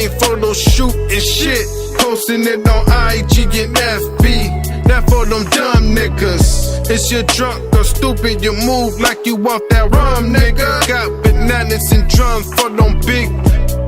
chain photo shoot and shit. Posting it on IG and FB. That for them dumb niggas. Is you drunk or stupid? You move like you want that rum, nigga. Got bananas and drums for them big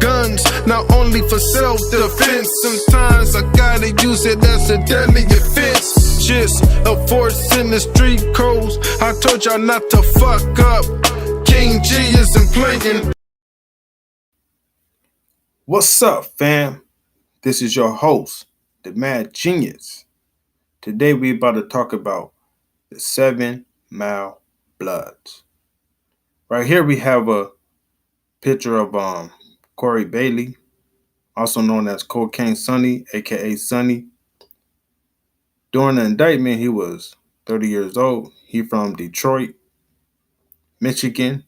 guns, not only for self-defense. Sometimes I gotta use it as a deadly offense. Just a force in the street codes. I told y'all not to fuck up. King G isn't playing. What's up, fam? This is your host, the Mad Genius. Today we about to talk about the 7 Mile Bloods. Right here we have a picture of Corey Bailey, also known as Cocaine Sonny, aka Sonny. During the indictment, he was 30 years old. He from Detroit, Michigan,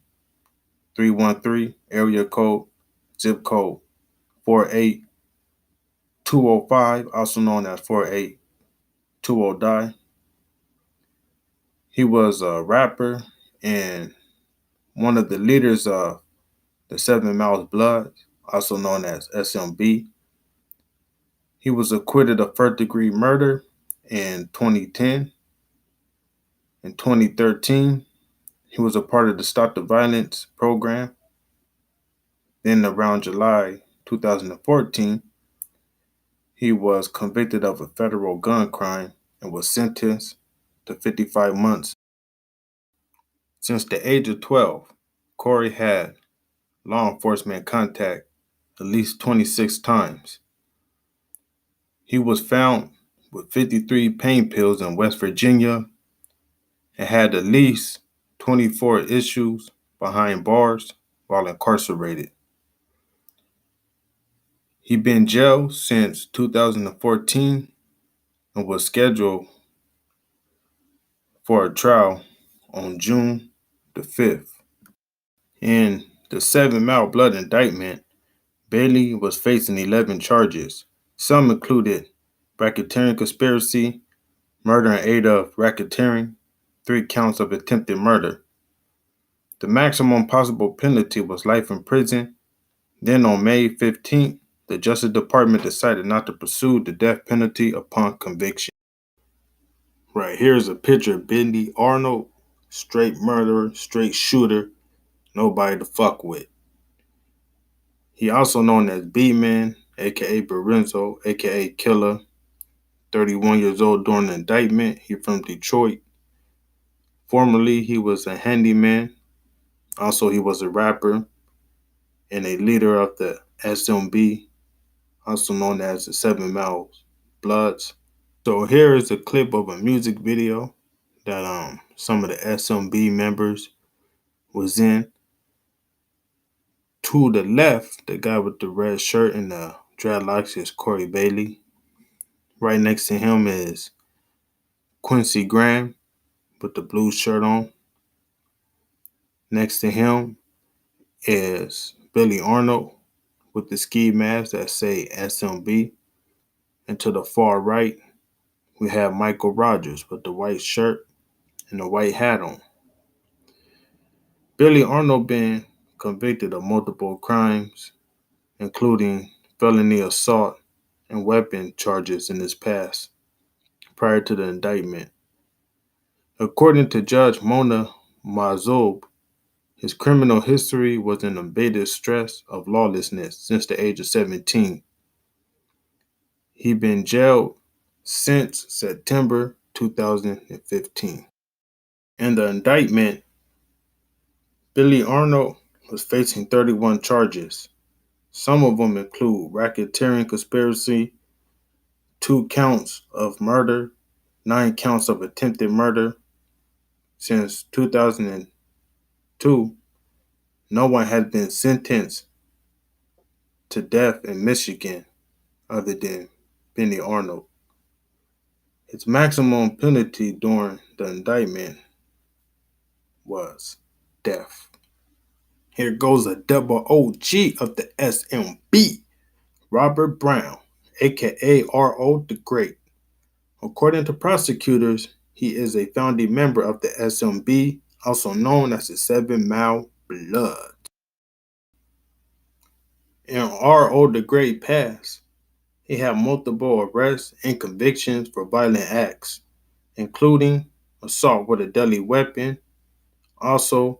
313, area code, zip code 48205, also known as 48209. He was a rapper and one of the leaders of the 7 Mile Bloods, also known as SMB. He was acquitted of first-degree murder in 2010. In 2013, he was a part of the Stop the Violence program. Then around July 2014, he was convicted of a federal gun crime and was sentenced to 55 months. Since the age of 12, Corey had law enforcement contact at least 26 times. He was found with 53 pain pills in West Virginia and had at least 24 issues behind bars while incarcerated. He'd been jailed since 2014 and was scheduled for a trial on June the 5th. In the 7 Mile Blood indictment, Bailey was facing 11 charges. Some included racketeering conspiracy, murder and aid of racketeering, 3 counts of attempted murder. The maximum possible penalty was life in prison. Then on May 15th, the Justice Department decided not to pursue the death penalty upon conviction. Right here's a picture of Billy Arnold, straight murderer, straight shooter, nobody to fuck with. He also known as B-Man, aka Barenzo, aka Killer, 31 years old during the indictment. He from Detroit. Formerly, he was a handyman. Also, he was a rapper and a leader of the SMB, also known as the 7 Mile Bloods. So here is a clip of a music video that some of the SMB members was in. To the left, the guy with the red shirt and the dreadlocks is Corey Bailey. Right next to him is Quincy Graham with the blue shirt on. Next to him is Billy Arnold with the ski mask that say SMB. And to the far right, we have Michael Rogers with the white shirt and the white hat on. Billy Arnold been convicted of multiple crimes, including felony assault and weapon charges in his past, prior to the indictment. According to Judge Mona Mazoub, his criminal history was an embedded stress of lawlessness since the age of 17. He'd been jailed since September 2015. In the indictment, Billy Arnold was facing 31 charges. Some of them include racketeering conspiracy, 2 counts of murder, 9 counts of attempted murder. Since 2002, no one had been sentenced to death in Michigan other than Billy Arnold. His maximum penalty during the indictment was death. Here goes a double OG of the SMB, Robert Brown, aka R.O. the Great. According to prosecutors, he is a founding member of the SMB, also known as the 7 Mile Blood. In our older grade past, he had multiple arrests and convictions for violent acts, including assault with a deadly weapon, also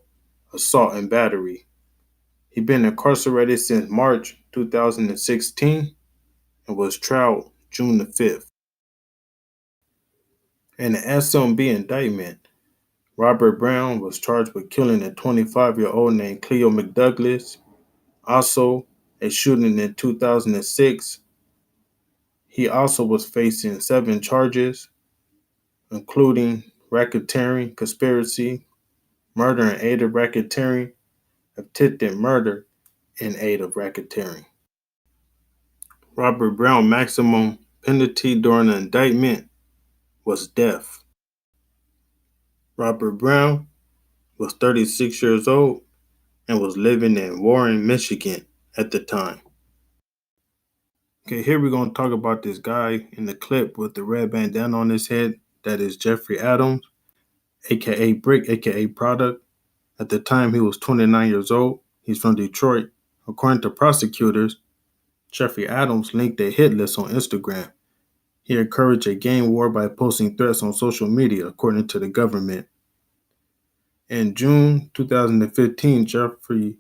assault and battery. He'd been incarcerated since March 2016 and was tried June the 5th. In the SMB indictment, Robert Brown was charged with killing a 25-year-old named Cleo McDouglas. Also, a shooting in 2006. He also was facing 7 charges, including racketeering, conspiracy, murder in aid of racketeering, attempted murder in aid of racketeering. Robert Brown's maximum penalty during the indictment was death. Robert Brown was 36 years old and was living in Warren, Michigan at the time. Okay, here we're going to talk about this guy in the clip with the red bandana on his head. That is Jeffrey Adams, aka Brick, aka Product. At the time, he was 29 years old. He's from Detroit. According to prosecutors, Jeffrey Adams linked a hit list on Instagram. He encouraged a gang war by posting threats on social media, according to the government. In June 2015, Jeffrey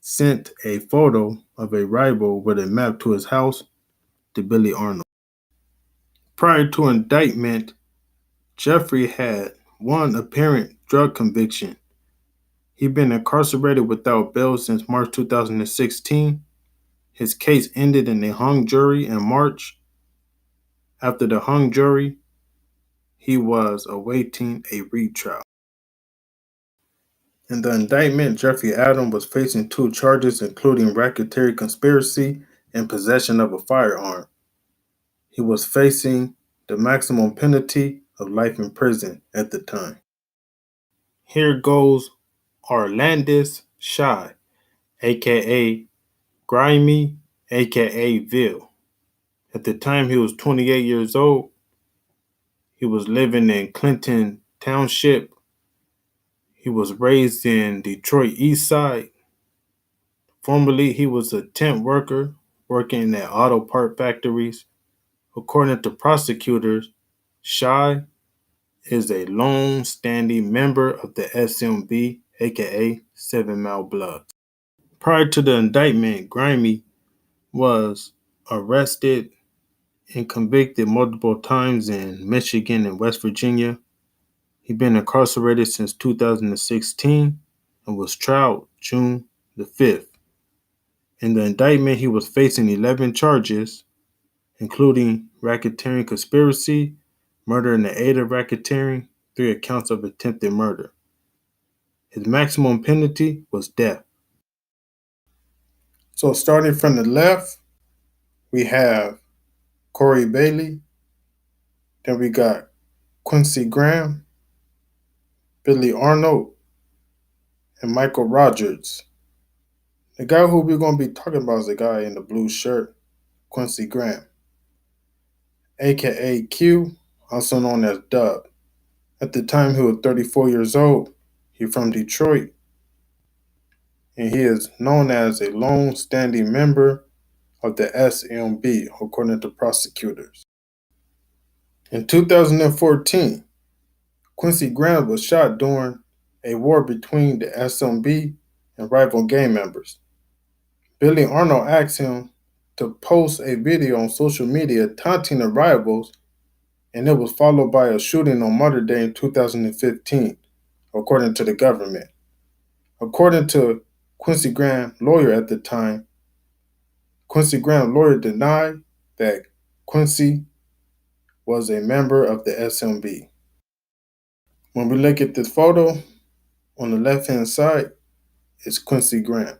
sent a photo of a rival with a map to his house to Billy Arnold. Prior to indictment, Jeffrey had one apparent drug conviction. He'd been incarcerated without bail since March 2016. His case ended in a hung jury in March. After the hung jury, he was awaiting a retrial. In the indictment, Jeffrey Adams was facing 2 charges, including racketeering conspiracy and possession of a firearm. He was facing the maximum penalty of life in prison at the time. Here goes Arlandis Shy, aka Grimy, aka Ville. At the time, he was 28 years old. He was living in Clinton Township. He was raised in Detroit East Side. Formerly, he was a temp worker working at auto part factories. According to prosecutors, Shy is a long-standing member of the SMB, aka 7 Mile Bloods. Prior to the indictment, Grimy was arrested and convicted multiple times in Michigan and West Virginia. He'd been incarcerated since 2016 and was tried June the 5th. In the indictment, he was facing 11 charges, including racketeering conspiracy, murder in the aid of racketeering, 3 accounts of attempted murder. His maximum penalty was death. So starting from the left, we have Corey Bailey. Then we got Quincy Graham, Billy Arnold, and Michael Rogers. The guy who we're going to be talking about is the guy in the blue shirt, Quincy Graham, aka Q, also known as Dub. At the time, he was 34 years old. He's from Detroit, and he is known as a long-standing member of the SMB, according to prosecutors. In 2014, Quincy Graham was shot during a war between the SMB and rival gang members. Billy Arnold asked him to post a video on social media taunting the rivals, and it was followed by a shooting on Mother Day in 2015, according to the government. According to Quincy Graham's lawyer at the time, Quincy Graham's lawyer denied that Quincy was a member of the SMB. When we look at this photo, on the left-hand side is Quincy Graham.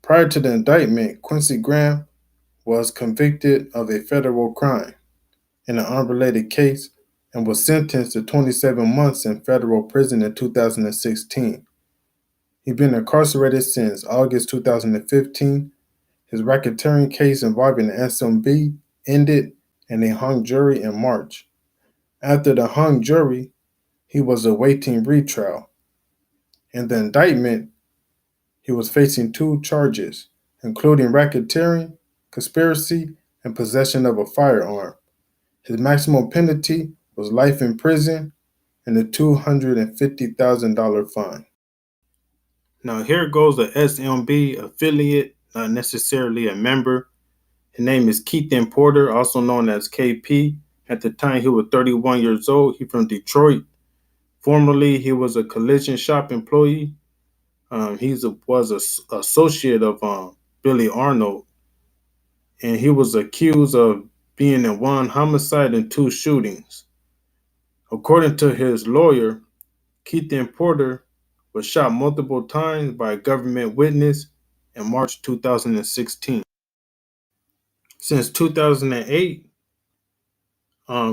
Prior to the indictment, Quincy Graham was convicted of a federal crime in an unrelated case and was sentenced to 27 months in federal prison in 2016. He's been incarcerated since August 2015. His racketeering case involving the SMB ended in a hung jury in March. After the hung jury, he was awaiting retrial. In the indictment, He was facing 2 charges, including racketeering, conspiracy, and possession of a firearm. His maximum penalty was life in prison and a $250,000 fine. Now, here goes a SMB affiliate, not necessarily a member. His name is Keith Porter, also known as KP. At the time, he was 31 years old. He's from Detroit. Formerly, he was a collision shop employee. He was an associate of Billy Arnold, and he was accused of being in 1 homicide and 2 shootings. According to his lawyer, Keith Porter was shot multiple times by a government witness in March 2016. Since 2008,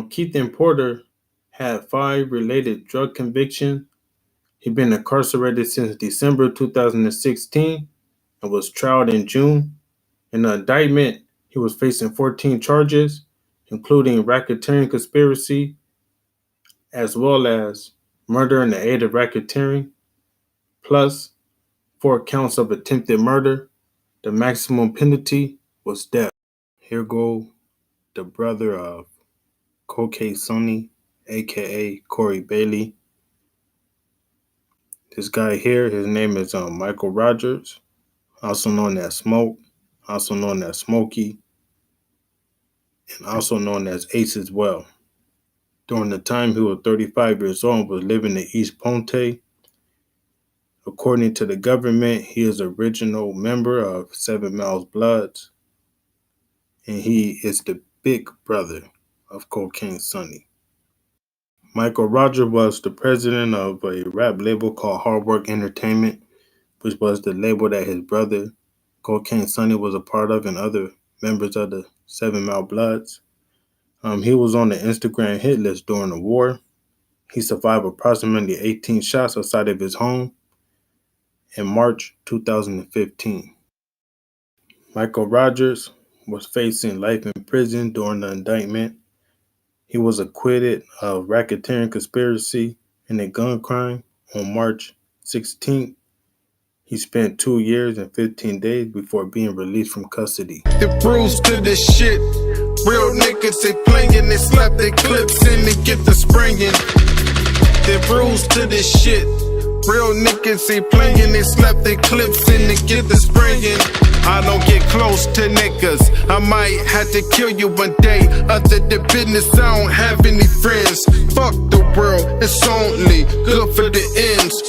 Keith Porter had 5 related drug convictions. He'd been incarcerated since December 2016 and was tried in June. In the indictment, he was facing 14 charges, including racketeering conspiracy, as well as murder in the aid of racketeering, plus 4 counts of attempted murder. The maximum penalty was death. Here go the brother of Cocaine Sonny, aka Corey Bailey. This guy here, his name is Michael Rogers, also known as Smoke, also known as Smokey, and also known as Ace as well. During the time he was 35 years old and was living in East Ponte. According to the government, he is an original member of 7mile Bloods, and he is the big brother of Cocaine Sonny. Michael Rogers was the president of a rap label called Hard Work Entertainment, which was the label that his brother, Cocaine Sonny, was a part of, and other members of the 7mile Bloods. He was on the Instagram hit list during the war. He survived approximately 18 shots outside of his home in March 2015. Michael Rogers was facing life in prison during the indictment. He was acquitted of racketeering conspiracy and a gun crime on March 16th. He spent 2 years and 15 days before being released from custody. The bruise to the shit. Real niggas, they playing, they slap their clips in to get the springing. The bruise to the shit. Real niggas, they playing, they slap their clips in to get the springing. I don't get close to niggas. I might have to kill you one day. Other than business, I don't have any friends. Fuck the world, it's only good for the ends.